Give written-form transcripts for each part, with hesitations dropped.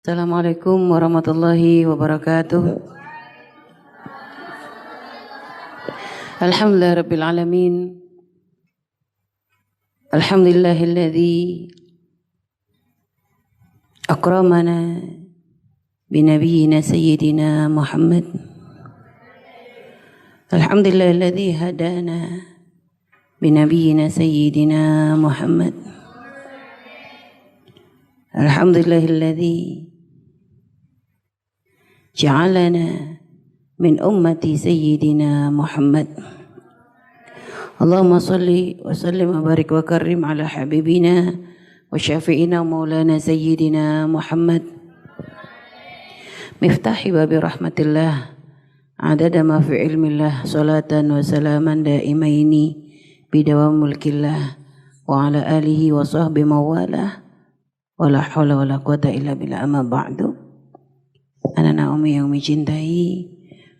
Assalamualaikum warahmatullahi wabarakatuh. Alhamdulillah rabbil alamin. Alhamdulillahilladzi akramana binabiyyina sayyidina Muhammad. Alhamdulillahilladzi hadana binabiyyina sayyidina Muhammad. Alhamdulillahilladzi ja'alana min ummati sayyidina Muhammad. Allahumma salli wa sallim wa barik wa karrim ala habibina wa syafi'ina maulana sayyidina Muhammad. Miftahi babi rahmatillah adada ma fi ilmillah salatan wa salaman daimaini bidawam mulkillah wa ala alihi wa sahbihi mawalah wala hawla wala quwata illa billah amma ba'du. Anak-anak Umi yang mencintai,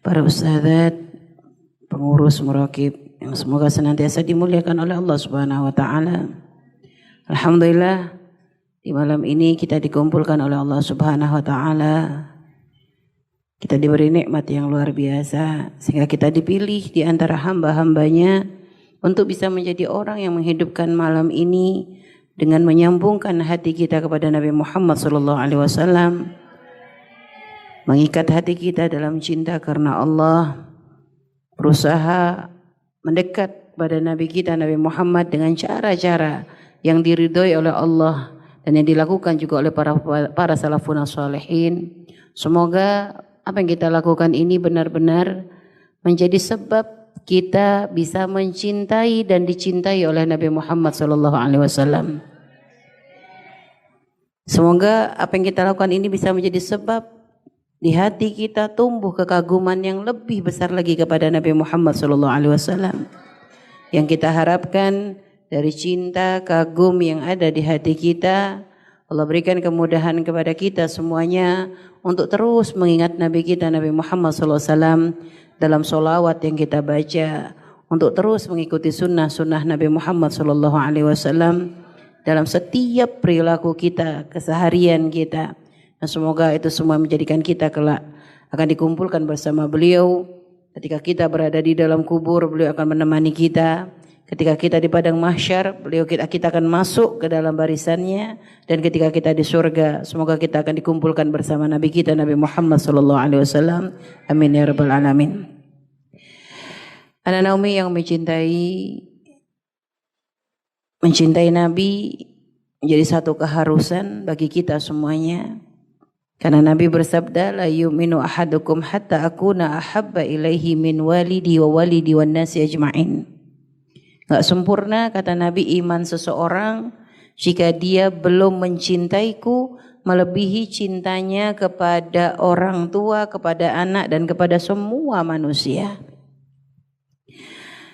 para ustadzat, pengurus murakib yang semoga senantiasa dimuliakan oleh Allah Subhanahu wa taala. Alhamdulillah di malam ini kita dikumpulkan oleh Allah Subhanahu wa taala. Kita diberi nikmat yang luar biasa sehingga kita dipilih di antara hamba-hambanya untuk bisa menjadi orang yang menghidupkan malam ini dengan menyambungkan hati kita kepada Nabi Muhammad SAW, mengikat hati kita dalam cinta karena Allah, berusaha mendekat pada Nabi kita Nabi Muhammad dengan cara-cara yang diridhoi oleh Allah dan yang dilakukan juga oleh para salafun shalihin. Semoga apa yang kita lakukan ini benar-benar menjadi sebab kita bisa mencintai dan dicintai oleh Nabi Muhammad SAW. Semoga apa yang kita lakukan ini bisa menjadi sebab di hati kita tumbuh kekaguman yang lebih besar lagi kepada Nabi Muhammad SAW. Yang kita harapkan dari cinta kagum yang ada di hati kita, Allah berikan kemudahan kepada kita semuanya untuk terus mengingat Nabi kita Nabi Muhammad SAW dalam sholawat yang kita baca, untuk terus mengikuti sunnah-sunnah Nabi Muhammad SAW dalam setiap perilaku kita, keseharian kita. Dan semoga itu semua menjadikan kita kelak akan dikumpulkan bersama beliau. Ketika kita berada di dalam kubur, beliau akan menemani kita. Ketika kita di padang mahsyar, kita akan masuk ke dalam barisannya. Dan ketika kita di surga, semoga kita akan dikumpulkan bersama Nabi kita Nabi Muhammad SAW. Amin ya rabbal alamin. Anak Umi yang mencintai Nabi menjadi satu keharusan bagi kita semuanya. Karena Nabi bersabda, la yu'minu ahadukum hatta akuna ahabba ilaihi min walidi wa walidi wan nasi ajma'in. Enggak sempurna kata Nabi iman seseorang jika dia belum mencintaiku melebihi cintanya kepada orang tua, kepada anak dan kepada semua manusia.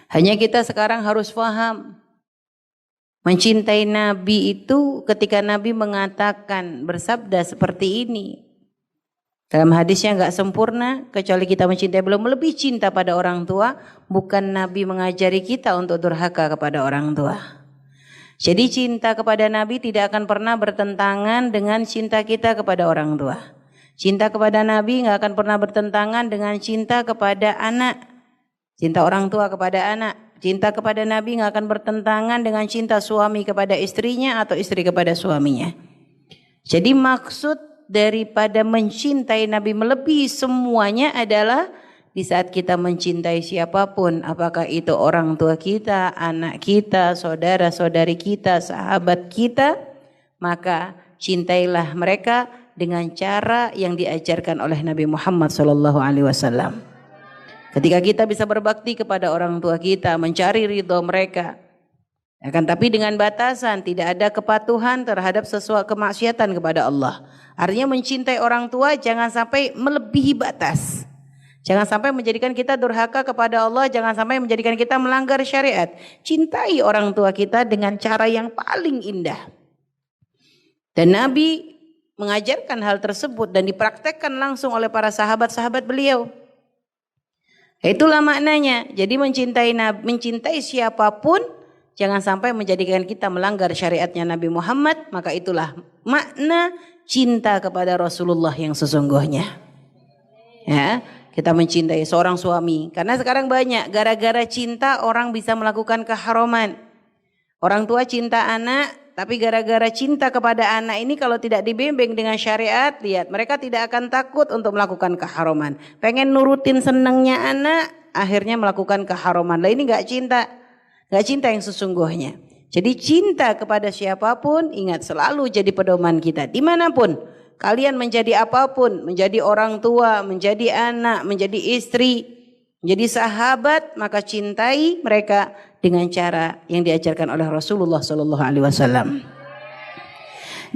Hanya kita sekarang harus paham mencintai Nabi itu ketika Nabi mengatakan bersabda seperti ini. Dalam hadisnya enggak sempurna kecuali kita mencintai belum lebih cinta pada orang tua. Bukan Nabi mengajari kita untuk durhaka kepada orang tua. Jadi cinta kepada Nabi tidak akan pernah bertentangan dengan cinta kita kepada orang tua. Cinta kepada Nabi enggak akan pernah bertentangan dengan cinta kepada anak. Cinta orang tua kepada anak. Cinta kepada Nabi enggak akan bertentangan dengan cinta suami kepada istrinya atau istri kepada suaminya. Jadi maksud daripada mencintai Nabi melebihi semuanya adalah di saat kita mencintai siapapun, apakah itu orang tua kita, anak kita, saudara-saudari kita, sahabat kita, maka cintailah mereka dengan cara yang diajarkan oleh Nabi Muhammad SAW. Ketika kita bisa berbakti kepada orang tua kita, mencari ridho mereka, akan tapi dengan batasan, tidak ada kepatuhan terhadap sesuatu kemaksiatan kepada Allah. Artinya mencintai orang tua jangan sampai melebihi batas. Jangan sampai menjadikan kita durhaka kepada Allah, jangan sampai menjadikan kita melanggar syariat. Cintai orang tua kita dengan cara yang paling indah. Dan Nabi mengajarkan hal tersebut dan dipraktekkan langsung oleh para sahabat-sahabat beliau. Itulah maknanya. Jadi mencintai siapapun jangan sampai menjadikan kita melanggar syariatnya Nabi Muhammad. Maka itulah makna cinta kepada Rasulullah yang sesungguhnya. Ya, kita mencintai seorang suami. Karena sekarang banyak gara-gara cinta orang bisa melakukan keharaman. Orang tua cinta anak, tapi gara-gara cinta kepada anak ini kalau tidak dibimbing dengan syariat, lihat mereka tidak akan takut untuk melakukan keharaman. Pengen nurutin senangnya anak, akhirnya melakukan keharaman. Lah ini nggak cinta yang sesungguhnya. Jadi cinta kepada siapapun, ingat selalu jadi pedoman kita dimanapun. Kalian menjadi apapun, menjadi orang tua, menjadi anak, menjadi istri, menjadi sahabat, maka cintai mereka dengan cara yang diajarkan oleh Rasulullah SAW.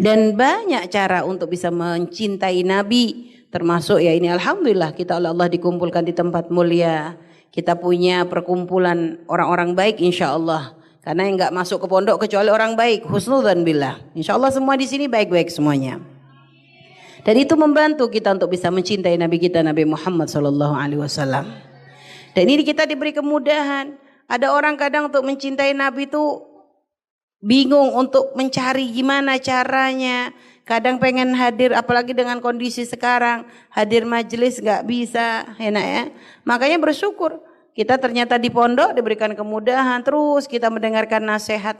Dan banyak cara untuk bisa mencintai Nabi, termasuk ya ini alhamdulillah kita oleh Allah dikumpulkan di tempat mulia. Kita punya perkumpulan orang-orang baik insya Allah. Karena yang nggak masuk ke pondok kecuali orang baik, husnudzan billah. Insya Allah semua di sini baik-baik semuanya. Dan itu membantu kita untuk bisa mencintai Nabi kita Nabi Muhammad SAW. Dan ini kita diberi kemudahan. Ada orang kadang untuk mencintai Nabi itu bingung untuk mencari gimana caranya. Kadang pengen hadir, apalagi dengan kondisi sekarang, hadir majelis nggak bisa, enak ya. Makanya bersyukur kita ternyata di pondok diberikan kemudahan, terus kita mendengarkan nasihat.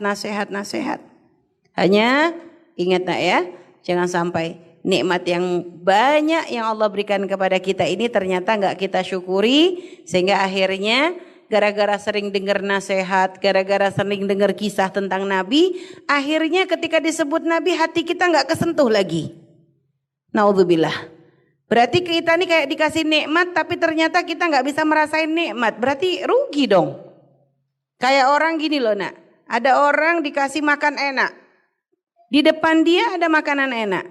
Hanya ingat nak ya, jangan sampai nikmat yang banyak yang Allah berikan kepada kita ini ternyata nggak kita syukuri, sehingga akhirnya gara-gara sering dengar nasihat, gara-gara sering dengar kisah tentang Nabi, akhirnya ketika disebut Nabi hati kita nggak kesentuh lagi. Naudzubillah. Berarti kita ini kayak dikasih nikmat tapi ternyata kita nggak bisa merasain nikmat. Berarti rugi dong. Kayak orang gini loh nak, ada orang dikasih makan enak, di depan dia ada makanan enak,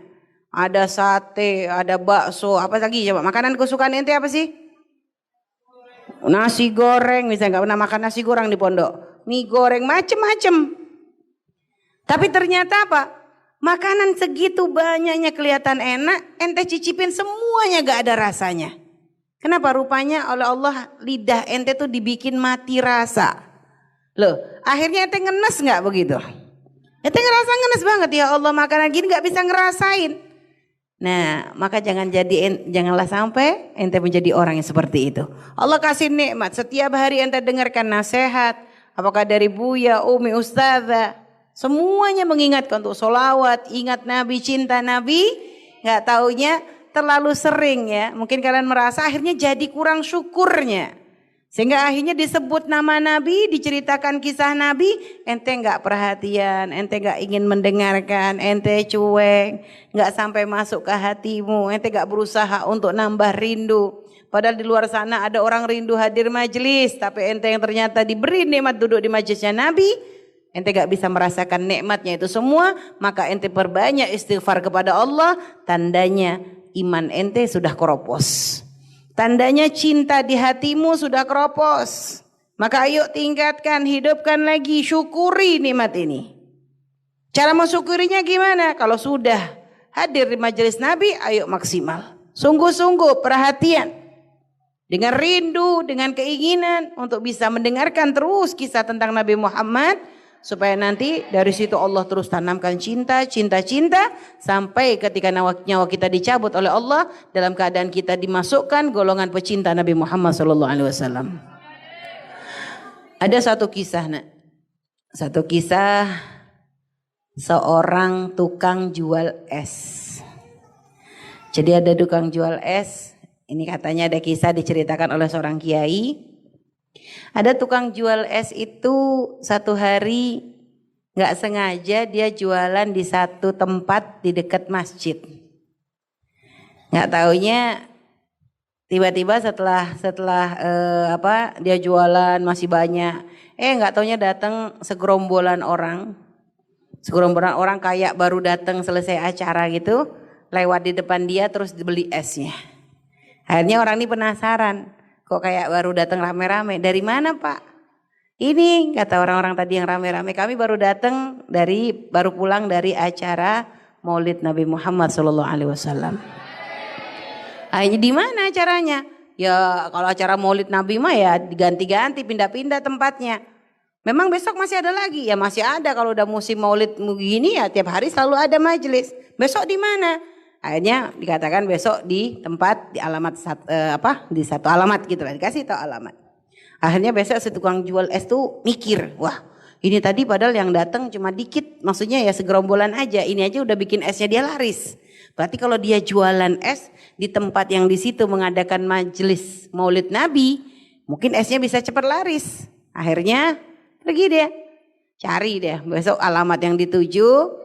ada sate, ada bakso, apa lagi coba makanan kesukaan ente apa sih? Nasi goreng, misalnya nggak pernah makan nasi goreng di pondok, mie goreng macem-macem. Tapi ternyata apa? Makanan segitu banyaknya kelihatan enak, ente cicipin semuanya gak ada rasanya. Kenapa? Rupanya oleh Allah lidah ente tuh dibikin mati rasa. Loh, akhirnya ente ngenes gak begitu? Ente ngerasa ngenes banget, ya Allah makanan gini gak bisa ngerasain. Nah, maka janganlah sampai ente menjadi orang yang seperti itu. Allah kasih nikmat, setiap hari ente dengarkan nasihat, apakah dari Buya, Umi, Ustazah, semuanya mengingatkan untuk sholawat, ingat Nabi, cinta Nabi. Gak taunya terlalu sering ya. Mungkin kalian merasa akhirnya jadi kurang syukurnya. Sehingga akhirnya disebut nama Nabi, diceritakan kisah Nabi, ente gak perhatian, ente gak ingin mendengarkan, ente cuek, gak sampai masuk ke hatimu, ente gak berusaha untuk nambah rindu. Padahal di luar sana ada orang rindu hadir majelis, tapi ente yang ternyata diberi nikmat duduk di majelisnya Nabi, ente gak bisa merasakan nikmatnya itu semua, maka ente perbanyak istighfar kepada Allah, tandanya iman ente sudah keropos. Tandanya cinta di hatimu sudah keropos. Maka ayo tingkatkan, hidupkan lagi, syukuri nikmat ini. Cara mensyukurinya gimana? Kalau sudah hadir di majelis Nabi, ayo maksimal. Sungguh-sungguh perhatian. Dengan rindu, dengan keinginan untuk bisa mendengarkan terus kisah tentang Nabi Muhammad, supaya nanti dari situ Allah terus tanamkan cinta sampai ketika nyawa kita dicabut oleh Allah dalam keadaan kita dimasukkan golongan pecinta Nabi Muhammad SAW. Ada satu kisah seorang tukang jual es. Jadi ada tukang jual es, ini katanya ada kisah diceritakan oleh seorang kiai. Ada tukang jual es itu satu hari gak sengaja dia jualan di satu tempat di dekat masjid. Gak taunya tiba-tiba setelah dia jualan masih banyak. Gak taunya datang segerombolan orang. Segerombolan orang kayak baru datang selesai acara gitu. Lewat di depan dia terus dibeli esnya. Akhirnya orang ini penasaran. Kok kayak baru datang rame-rame? Dari mana Pak? Ini kata orang-orang tadi yang rame-rame. Kami baru pulang dari acara Maulid Nabi Muhammad SAW. Akhirnya di mana acaranya? Ya kalau acara Maulid Nabi mah ya diganti-ganti, pindah-pindah tempatnya. Memang besok masih ada lagi? Ya masih ada. Kalau udah musim Maulid begini ya tiap hari selalu ada majelis. Besok di mana? Akhirnya dikatakan besok di tempat di alamat di satu alamat gitu lah, dikasih tahu alamat. Akhirnya besok si tukang jual es tuh mikir, wah ini tadi padahal yang datang cuma dikit, maksudnya ya segerombolan aja, ini aja udah bikin esnya dia laris. Berarti kalau dia jualan es di tempat yang di situ mengadakan majelis Maulid Nabi, mungkin esnya bisa cepat laris. Akhirnya pergi dia, cari deh besok alamat yang dituju.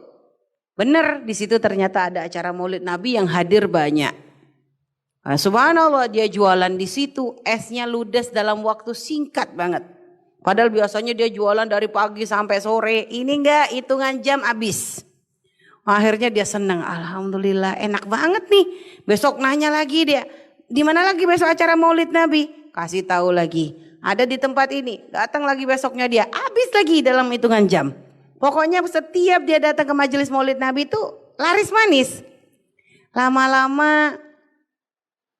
Bener di situ ternyata ada acara Maulid Nabi yang hadir banyak. Nah, subhanallah dia jualan di situ, esnya ludes dalam waktu singkat banget. Padahal biasanya dia jualan dari pagi sampai sore, ini enggak hitungan jam habis. Akhirnya dia senang, alhamdulillah enak banget nih. Besok nanya lagi dia, di mana lagi besok acara Maulid Nabi? Kasih tahu lagi, ada di tempat ini. Datang lagi besoknya dia, habis lagi dalam hitungan jam. Pokoknya setiap dia datang ke majelis Maulid Nabi itu laris manis. Lama-lama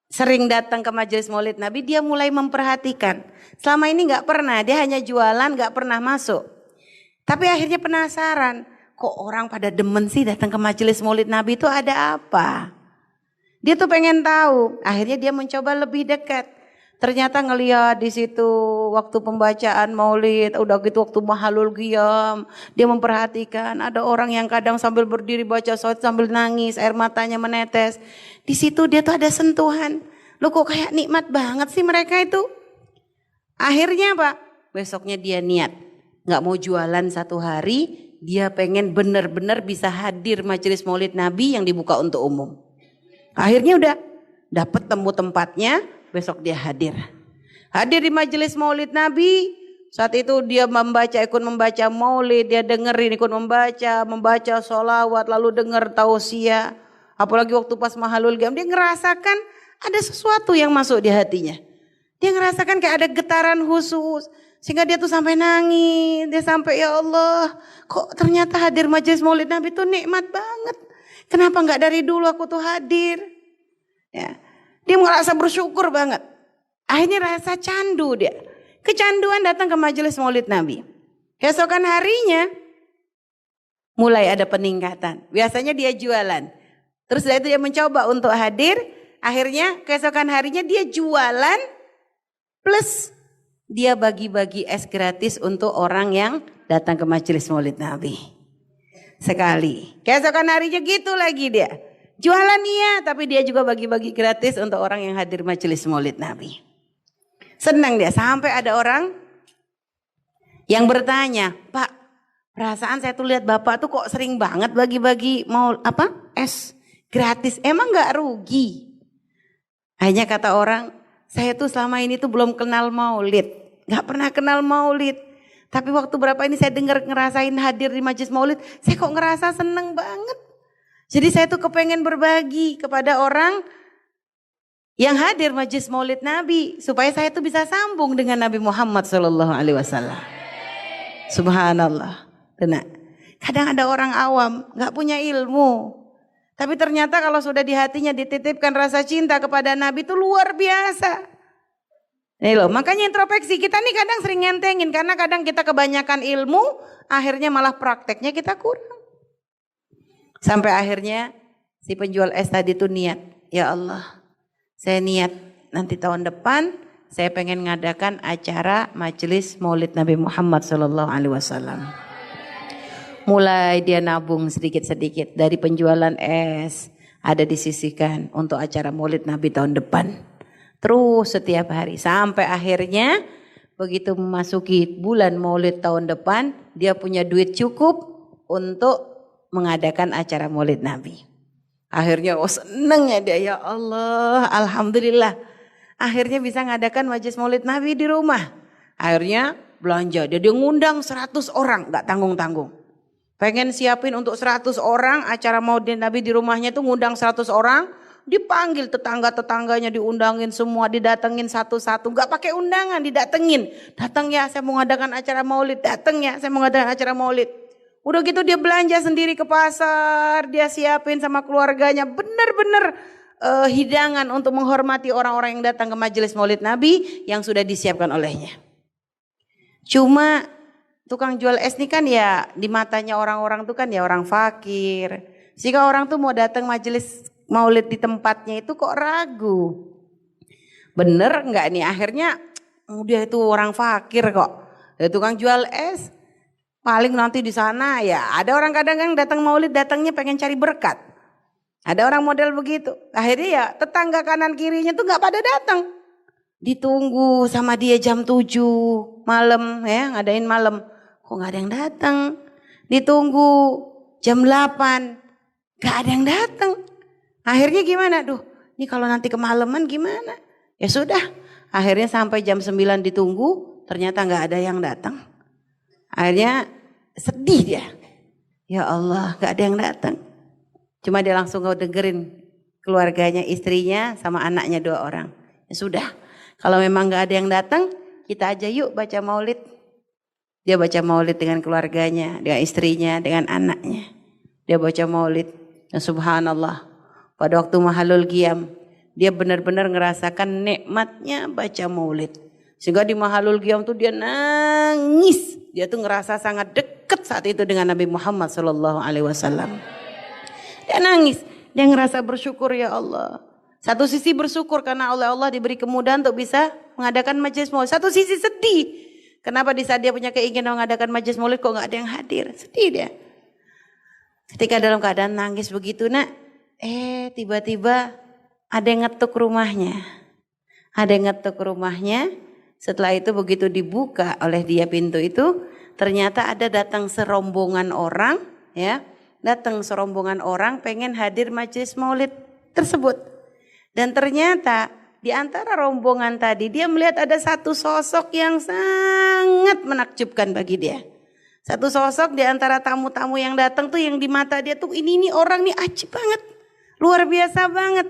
sering datang ke majelis Maulid Nabi, dia mulai memperhatikan. Selama ini nggak pernah, dia hanya jualan, nggak pernah masuk. Tapi akhirnya penasaran, kok orang pada demen sih datang ke majelis Maulid Nabi itu ada apa? Dia tuh pengen tahu. Akhirnya dia mencoba lebih dekat. Ternyata ngelihat di situ waktu pembacaan Maulid, udah gitu waktu mahalul qiyam, dia memperhatikan ada orang yang kadang sambil berdiri baca sholawat sambil nangis, air matanya menetes. Di situ dia tuh ada sentuhan. Loh kok kayak nikmat banget sih mereka itu. Akhirnya Pak, besoknya dia niat, nggak mau jualan satu hari, dia pengen benar-benar bisa hadir majelis Maulid Nabi yang dibuka untuk umum. Akhirnya udah dapat temu tempatnya. Besok dia hadir. Hadir di majelis Maulid Nabi. Saat itu dia ikut membaca Maulid, dia dengerin ikut membaca sholawat, lalu dengar tausiah. Apalagi waktu pas mahalul qiyam dia ngerasakan ada sesuatu yang masuk di hatinya. Dia ngerasakan kayak ada getaran khusus. Sehingga dia tuh sampai nangis, dia sampai ya Allah, kok ternyata hadir majelis Maulid Nabi itu nikmat banget. Kenapa enggak dari dulu aku tuh hadir? Ya. Dia merasa bersyukur banget. Akhirnya rasa candu dia. Kecanduan datang ke majelis Maulid Nabi. Keesokan harinya mulai ada peningkatan. Biasanya dia jualan. Terus dari itu dia mencoba untuk hadir. Akhirnya keesokan harinya dia jualan. Plus dia bagi-bagi es gratis untuk orang yang datang ke majelis Maulid Nabi. Sekali. Keesokan harinya gitu lagi dia. Jualan iya, tapi dia juga bagi-bagi gratis untuk orang yang hadir majelis Maulid Nabi. Senang dia sampai ada orang yang bertanya, Pak, perasaan saya tuh lihat Bapak tuh kok sering banget bagi-bagi es gratis, emang nggak rugi? Hanya kata orang, saya tuh selama ini tuh belum kenal Maulid, nggak pernah kenal Maulid. Tapi waktu berapa ini saya dengar ngerasain hadir di majelis Maulid, saya kok ngerasa seneng banget. Jadi saya tuh kepengen berbagi kepada orang yang hadir majelis Maulid Nabi supaya saya tuh bisa sambung dengan Nabi Muhammad SAW. Subhanallah. Tenang. Kadang ada orang awam nggak punya ilmu, tapi ternyata kalau sudah di hatinya dititipkan rasa cinta kepada Nabi itu luar biasa. Nih loh, makanya introspeksi kita nih kadang sering ngentengin karena kadang kita kebanyakan ilmu, akhirnya malah prakteknya kita kurang. Sampai akhirnya si penjual es tadi tuh niat, ya Allah, saya niat nanti tahun depan saya pengen ngadakan acara majelis Maulid Nabi Muhammad SAW. Mulai dia nabung sedikit-sedikit dari penjualan es, ada disisihkan untuk acara Maulid Nabi tahun depan. Terus setiap hari sampai akhirnya begitu memasuki bulan Maulid tahun depan, dia punya duit cukup untuk mengadakan acara Maulid Nabi. Akhirnya seneng ya dia, ya Allah, alhamdulillah. Akhirnya bisa ngadakan majelis Maulid Nabi di rumah. Akhirnya belanja, dia ngundang 100 orang, gak tanggung-tanggung. Pengen siapin untuk 100 orang acara Maulid Nabi di rumahnya tuh ngundang 100 orang. Dipanggil tetangga-tetangganya, diundangin semua, didatengin satu-satu. Gak pakai undangan, didatengin. Datang ya, saya mau ngadakan acara Maulid. Datang ya, saya mau ngadakan acara Maulid. Udah gitu dia belanja sendiri ke pasar, dia siapin sama keluarganya benar-benar hidangan untuk menghormati orang-orang yang datang ke majelis Maulid Nabi yang sudah disiapkan olehnya. Cuma tukang jual es ini kan ya di matanya orang-orang tuh kan ya orang fakir. Jika orang tuh mau datang majelis maulid di tempatnya itu kok ragu. Bener enggak nih? Akhirnya dia itu orang fakir kok. Dia tukang jual es. Paling nanti di sana ya ada orang kadang-kadang datang maulid datangnya pengen cari berkat. Ada orang model begitu. Akhirnya ya tetangga kanan kirinya tuh nggak pada datang. Ditunggu sama dia jam 7 malam ya ngadain malam. Kok nggak ada yang datang. Ditunggu jam 8 nggak ada yang datang. Akhirnya gimana? Duh ini kalau nanti kemalaman gimana? Ya sudah akhirnya sampai jam 9 ditunggu ternyata nggak ada yang datang. Akhirnya sedih dia. Ya Allah gak ada yang datang. Cuma dia langsung dengerin keluarganya, istrinya sama anaknya 2 orang. Ya sudah kalau memang gak ada yang datang kita aja yuk baca maulid. Dia baca maulid dengan keluarganya, dengan istrinya, dengan anaknya. Dia baca maulid. Dan subhanallah pada waktu mahalul qiyam dia benar-benar ngerasakan nikmatnya baca maulid. Sehingga di mahalul qiyam tuh dia nangis. Dia tuh ngerasa sangat dekat saat itu dengan Nabi Muhammad SAW. Dia nangis. Dia ngerasa bersyukur ya Allah. Satu sisi bersyukur karena oleh Allah diberi kemudahan untuk bisa mengadakan majelis maulid. Satu sisi sedih. Kenapa di saat dia punya keinginan mengadakan majelis maulid kok gak ada yang hadir. Sedih dia. Ketika dalam keadaan nangis begitu nak. Tiba-tiba ada yang ngetuk rumahnya. Ada yang ngetuk rumahnya. Setelah itu begitu dibuka oleh dia pintu itu, ternyata ada datang serombongan orang, ya, datang serombongan orang pengen hadir majelis maulid tersebut. Dan ternyata di antara rombongan tadi dia melihat ada satu sosok yang sangat menakjubkan bagi dia. Satu sosok di antara tamu-tamu yang datang tuh yang di mata dia tuh ini orang nih ajib banget, luar biasa banget.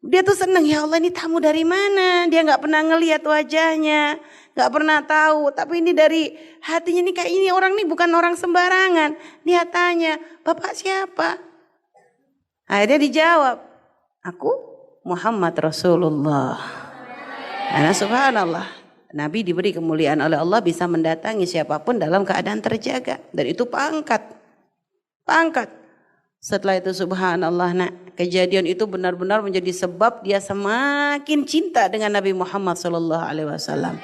Dia tuh seneng ya Allah ini tamu dari mana. Dia gak pernah ngelihat wajahnya. Gak pernah tahu. Tapi ini dari hatinya nih kayak ini orang nih bukan orang sembarangan. Dia tanya Bapak siapa? Akhirnya dijawab. Aku Muhammad Rasulullah. Karena subhanallah. Nabi diberi kemuliaan oleh Allah bisa mendatangi siapapun dalam keadaan terjaga. Dan itu pangkat. Pangkat. Setelah itu subhanallah nak, kejadian itu benar-benar menjadi sebab dia semakin cinta dengan Nabi Muhammad SAW.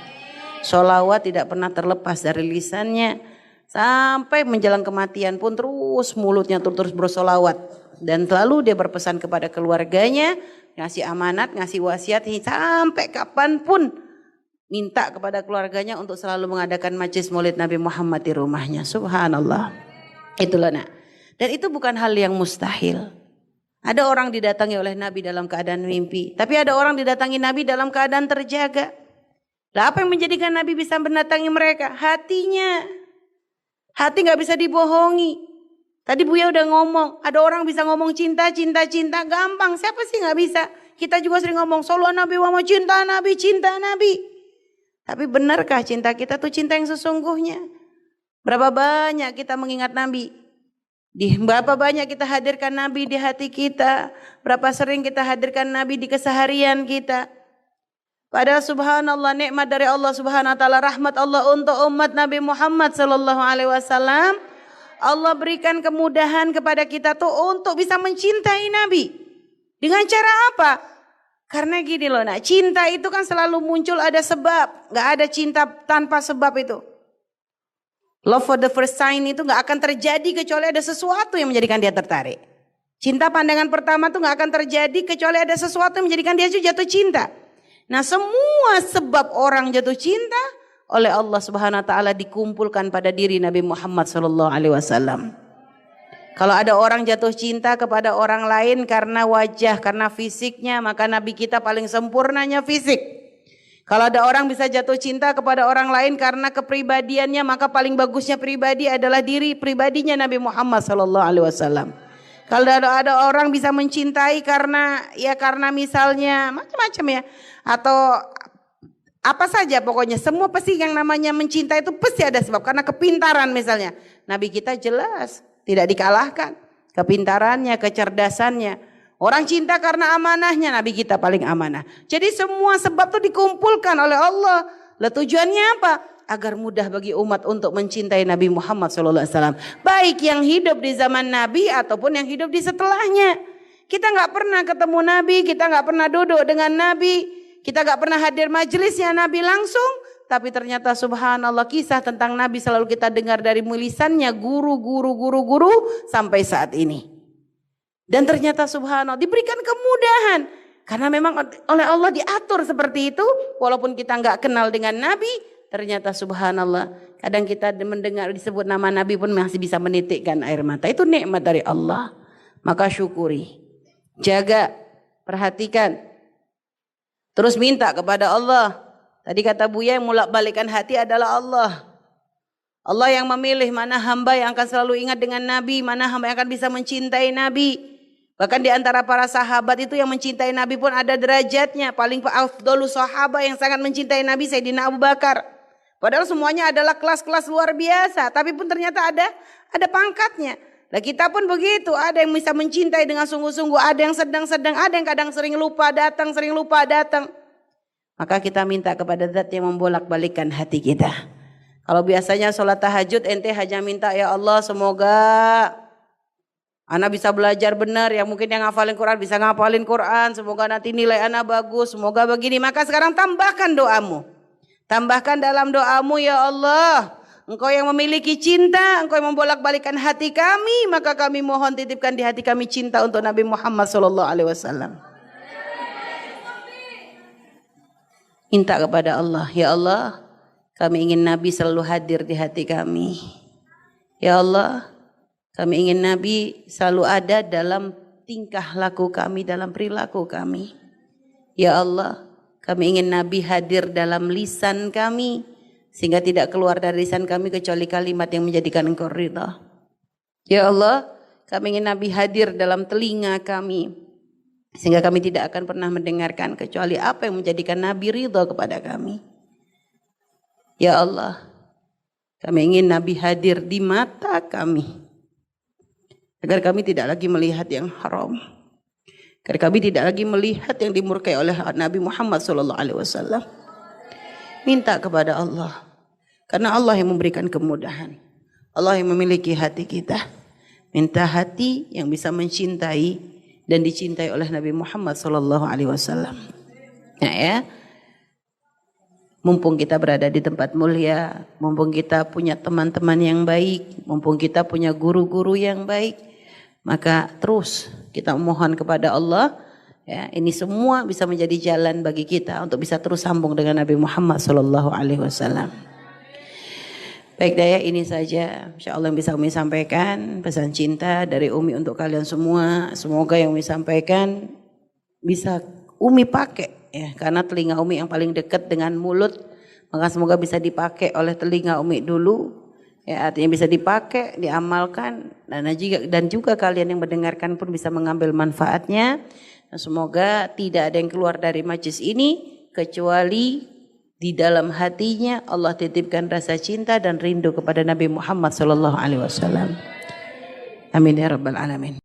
Sholawat tidak pernah terlepas dari lisannya. Sampai menjelang kematian pun terus mulutnya terus bersolawat. Dan selalu dia berpesan kepada keluarganya, ngasih amanat, ngasih wasiat sampai kapanpun minta kepada keluarganya untuk selalu mengadakan majelis maulid Nabi Muhammad di rumahnya. Subhanallah. Itulah nak. Dan itu bukan hal yang mustahil. Ada orang didatangi oleh Nabi dalam keadaan mimpi. Tapi ada orang didatangi Nabi dalam keadaan terjaga. Lah apa yang menjadikan Nabi bisa mendatangi mereka? Hatinya. Hati gak bisa dibohongi. Tadi Buya udah ngomong. Ada orang bisa ngomong cinta, cinta, cinta. Gampang. Siapa sih gak bisa? Kita juga sering ngomong. Sallallahu Nabi wa cinta Nabi, cinta Nabi. Tapi benarkah cinta kita tuh cinta yang sesungguhnya? Berapa banyak kita mengingat Nabi? Berapa banyak kita hadirkan Nabi di hati kita. Berapa sering kita hadirkan Nabi di keseharian kita. Padahal subhanallah nikmat dari Allah subhanahu wa ta'ala. Rahmat Allah untuk umat Nabi Muhammad SAW. Allah berikan kemudahan kepada kita tuh untuk bisa mencintai Nabi. Dengan cara apa? Karena gini loh nak. Cinta itu kan selalu muncul ada sebab. Gak ada cinta tanpa sebab itu. Love for the first sign itu gak akan terjadi kecuali ada sesuatu yang menjadikan dia tertarik. Cinta pandangan pertama tuh gak akan terjadi kecuali ada sesuatu yang menjadikan dia jatuh cinta. Nah semua sebab orang jatuh cinta oleh Allah Subhanahu Wa Taala dikumpulkan pada diri Nabi Muhammad SAW. Kalau ada orang jatuh cinta kepada orang lain karena wajah, karena fisiknya, maka Nabi kita paling sempurnanya fisik. Kalau ada orang bisa jatuh cinta kepada orang lain karena kepribadiannya, maka paling bagusnya pribadi adalah diri pribadinya Nabi Muhammad SAW. Kalau ada orang bisa mencintai karena misalnya macam-macam ya, atau apa saja pokoknya semua pasti yang namanya mencintai itu pasti ada sebab karena kepintaran misalnya. Nabi kita jelas tidak dikalahkan kepintarannya, kecerdasannya. Orang cinta karena amanahnya, Nabi kita paling amanah. Jadi semua sebab itu dikumpulkan oleh Allah. Lah tujuannya apa? Agar mudah bagi umat untuk mencintai Nabi Muhammad SAW. Baik yang hidup di zaman Nabi ataupun yang hidup di setelahnya. Kita nggak pernah ketemu Nabi, kita nggak pernah duduk dengan Nabi, kita nggak pernah hadir majelisnya Nabi langsung. Tapi ternyata subhanallah kisah tentang Nabi selalu kita dengar dari lisannya guru sampai saat ini. Dan ternyata subhanallah diberikan kemudahan. Karena memang oleh Allah diatur seperti itu. Walaupun kita nggak kenal dengan Nabi, ternyata subhanallah kadang kita mendengar disebut nama Nabi pun masih bisa menitikkan air mata. Itu nikmat dari Allah. Maka syukuri. Jaga, perhatikan. Terus minta kepada Allah. Tadi kata Buya yang bolak-balikan hati adalah Allah. Allah yang memilih mana hamba yang akan selalu ingat dengan Nabi, mana hamba yang akan bisa mencintai Nabi. Bahkan di antara para sahabat itu yang mencintai Nabi pun ada derajatnya. Paling afdhalus sahabat yang sangat mencintai Nabi Sayyidina Abu Bakar. Padahal semuanya adalah kelas-kelas luar biasa, tapi pun ternyata ada pangkatnya. Nah kita pun begitu, ada yang bisa mencintai dengan sungguh-sungguh, ada yang sedang-sedang, ada yang kadang sering lupa datang. Maka kita minta kepada Zat yang membolak-balikkan hati kita. Kalau biasanya sholat tahajud ente hanya minta ya Allah semoga ana bisa belajar benar, yang mungkin yang ngafalin Quran bisa ngafalin Quran, semoga nanti nilai ana bagus, semoga begini. Maka sekarang tambahkan doamu. Tambahkan dalam doamu ya Allah. Engkau yang memiliki cinta, engkau yang membolak-balikkan hati kami, maka kami mohon titipkan di hati kami cinta untuk Nabi Muhammad SAW. Minta kepada Allah, ya Allah, kami ingin Nabi selalu hadir di hati kami. Ya Allah, kami ingin Nabi selalu ada dalam tingkah laku kami, dalam perilaku kami. Ya Allah, kami ingin Nabi hadir dalam lisan kami, sehingga tidak keluar dari lisan kami kecuali kalimat yang menjadikan Engkau ridha. Ya Allah, kami ingin Nabi hadir dalam telinga kami, sehingga kami tidak akan pernah mendengarkan kecuali apa yang menjadikan Nabi ridha kepada kami. Ya Allah, kami ingin Nabi hadir di mata kami, agar kami tidak lagi melihat yang haram, agar kami tidak lagi melihat yang dimurkai oleh Nabi Muhammad SAW. Minta kepada Allah, karena Allah yang memberikan kemudahan, Allah yang memiliki hati kita. Minta hati yang bisa mencintai dan dicintai oleh Nabi Muhammad SAW. Ya, mumpung kita berada di tempat mulia, mumpung kita punya teman-teman yang baik, mumpung kita punya guru-guru yang baik, maka terus kita mohon kepada Allah, ya, ini semua bisa menjadi jalan bagi kita untuk bisa terus sambung dengan Nabi Muhammad SAW. Baik daya, ini saja insyaallah yang bisa Umi sampaikan, pesan cinta dari Umi untuk kalian semua. Semoga yang Umi sampaikan bisa Umi pakai, ya, karena telinga Umi yang paling dekat dengan mulut, maka semoga bisa dipakai oleh telinga Umi dulu, ya, artinya bisa dipakai, diamalkan, dan juga kalian yang mendengarkan pun bisa mengambil manfaatnya. Dan semoga tidak ada yang keluar dari majlis ini kecuali di dalam hatinya Allah titipkan rasa cinta dan rindu kepada Nabi Muhammad SAW. Amin ya rabbal alamin.